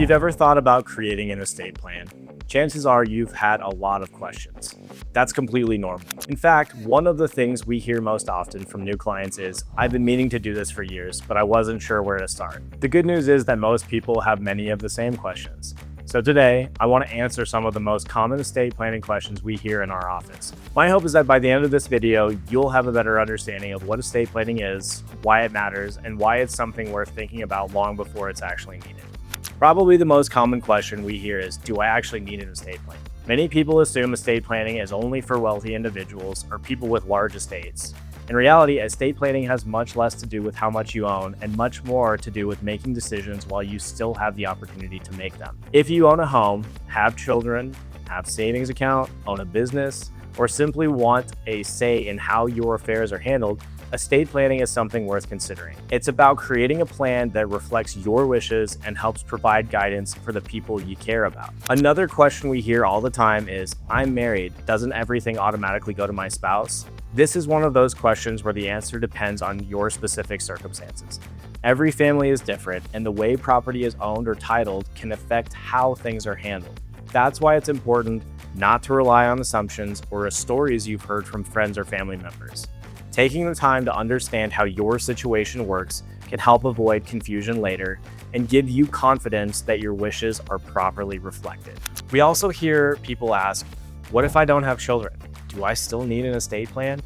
you've ever thought about creating an estate plan, chances are you've had a lot of questions. That's completely normal. In fact, one of the things we hear most often from new clients is, I've been meaning to do this for years, but I wasn't sure where to start. The good news is that most people have many of the same questions. So today, I want to answer some of the most common estate planning questions we hear in our office. My hope is that by the end of this video, you'll have a better understanding of what estate planning is, why it matters, and why it's something worth thinking about long before it's actually needed. Probably the most common question we hear is, do I actually need an estate plan? Many people assume estate planning is only for wealthy individuals or people with large estates. In reality, estate planning has much less to do with how much you own and much more to do with making decisions while you still have the opportunity to make them. If you own a home, have children, have savings account, own a business, or simply want a say in how your affairs are handled, estate planning is something worth considering. It's about creating a plan that reflects your wishes and helps provide guidance for the people you care about. Another question we hear all the time is, I'm married, doesn't everything automatically go to my spouse? This is one of those questions where the answer depends on your specific circumstances. Every family is different, and the way property is owned or titled can affect how things are handled. That's why it's important not to rely on assumptions or stories you've heard from friends or family members. Taking the time to understand how your situation works can help avoid confusion later and give you confidence that your wishes are properly reflected. We also hear people ask, what if I don't have children? Do I still need an estate plan?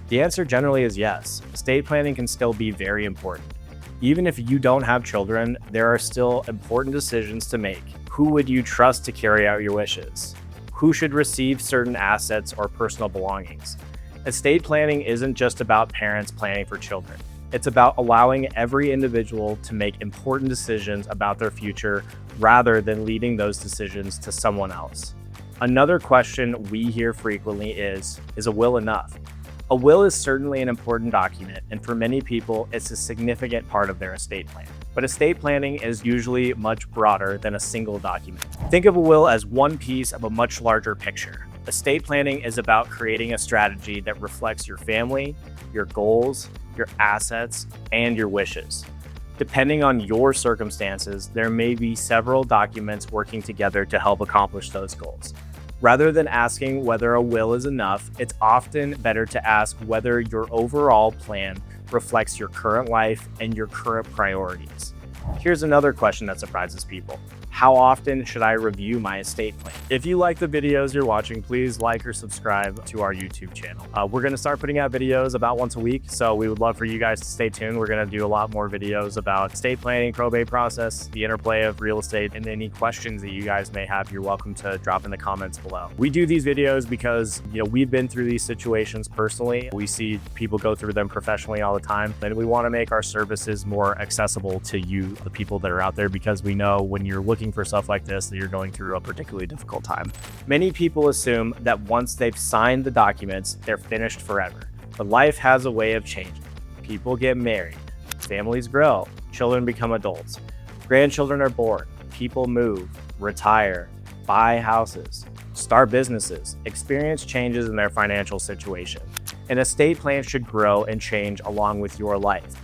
The answer generally is yes. Estate planning can still be very important. Even if you don't have children, there are still important decisions to make. Who would you trust to carry out your wishes? Who should receive certain assets or personal belongings? Estate planning isn't just about parents planning for children. It's about allowing every individual to make important decisions about their future rather than leaving those decisions to someone else. Another question we hear frequently is a will enough? A will is certainly an important document, and for many people, it's a significant part of their estate plan. But estate planning is usually much broader than a single document. Think of a will as one piece of a much larger picture. Estate planning is about creating a strategy that reflects your family, your goals, your assets, and your wishes. Depending on your circumstances, there may be several documents working together to help accomplish those goals. Rather than asking whether a will is enough, it's often better to ask whether your overall plan reflects your current life and your current priorities. Here's another question that surprises people. How often should I review my estate plan? If you like the videos you're watching, please like or subscribe to our YouTube channel. We're going to start putting out videos about once a week, so we would love for you guys to stay tuned. We're going to do a lot more videos about estate planning, probate process, the interplay of real estate, and any questions that you guys may have, you're welcome to drop in the comments below. We do these videos because, we've been through these situations personally. We see people go through them professionally all the time, and we want to make our services more accessible to you, the people that are out there, because we know when you're looking for stuff like this that you're going through a particularly difficult time. Many people assume that once they've signed the documents, they're finished forever. But life has a way of changing. People get married, families grow, children become adults, grandchildren are born, people move, retire, buy houses, start businesses, experience changes in their financial situation. An estate plan should grow and change along with your life.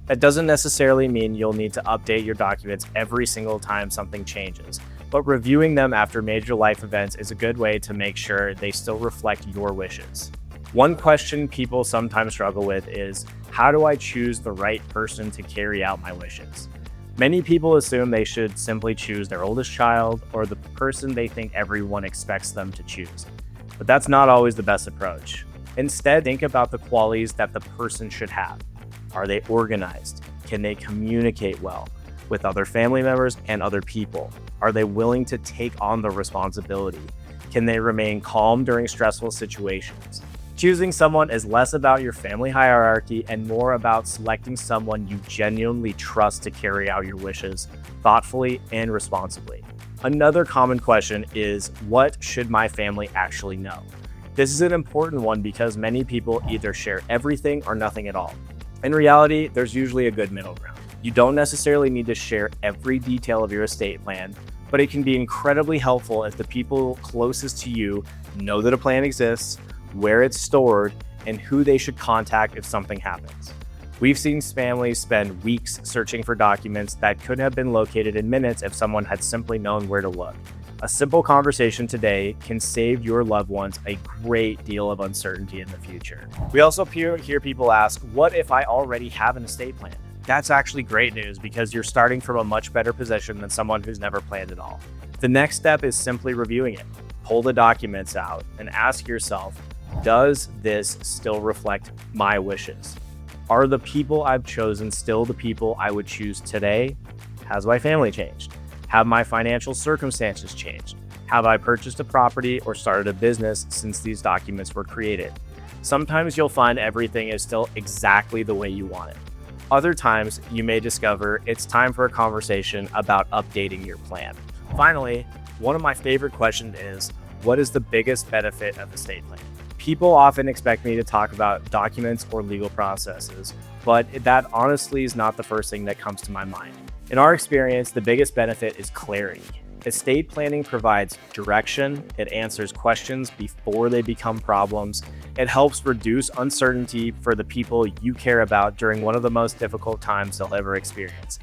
That doesn't necessarily mean you'll need to update your documents every single time something changes, but reviewing them after major life events is a good way to make sure they still reflect your wishes. One question people sometimes struggle with is, how do I choose the right person to carry out my wishes? Many people assume they should simply choose their oldest child or the person they think everyone expects them to choose. But that's not always the best approach. Instead, think about the qualities that the person should have. Are they organized? Can they communicate well with other family members and other people? Are they willing to take on the responsibility? Can they remain calm during stressful situations? Choosing someone is less about your family hierarchy and more about selecting someone you genuinely trust to carry out your wishes thoughtfully and responsibly. Another common question is, what should my family actually know? This is an important one because many people either share everything or nothing at all. In reality, there's usually a good middle ground. You don't necessarily need to share every detail of your estate plan, but it can be incredibly helpful if the people closest to you know that a plan exists, where it's stored, and who they should contact if something happens. We've seen families spend weeks searching for documents that could have been located in minutes if someone had simply known where to look. A simple conversation today can save your loved ones a great deal of uncertainty in the future. We also hear people ask, what if I already have an estate plan? That's actually great news because you're starting from a much better position than someone who's never planned at all. The next step is simply reviewing it. Pull the documents out and ask yourself, does this still reflect my wishes? Are the people I've chosen still the people I would choose today? Has my family changed? Have my financial circumstances changed? Have I purchased a property or started a business since these documents were created? Sometimes you'll find everything is still exactly the way you want it. Other times, you may discover it's time for a conversation about updating your plan. Finally, one of my favorite questions is, what is the biggest benefit of estate planning? People often expect me to talk about documents or legal processes, but that honestly is not the first thing that comes to my mind. In our experience, the biggest benefit is clarity. Estate planning provides direction, it answers questions before they become problems, it helps reduce uncertainty for the people you care about during one of the most difficult times they'll ever experience.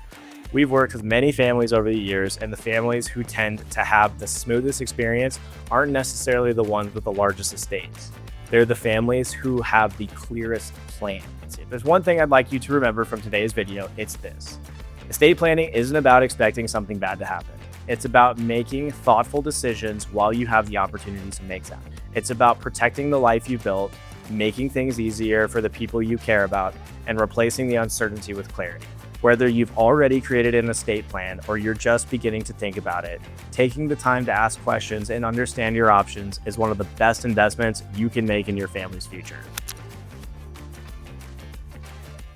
We've worked with many families over the years, and the families who tend to have the smoothest experience aren't necessarily the ones with the largest estates. They're the families who have the clearest plans. If there's one thing I'd like you to remember from today's video, it's this. Estate planning isn't about expecting something bad to happen. It's about making thoughtful decisions while you have the opportunity to make them. It's about protecting the life you built, making things easier for the people you care about, and replacing the uncertainty with clarity. Whether you've already created an estate plan or you're just beginning to think about it, taking the time to ask questions and understand your options is one of the best investments you can make in your family's future.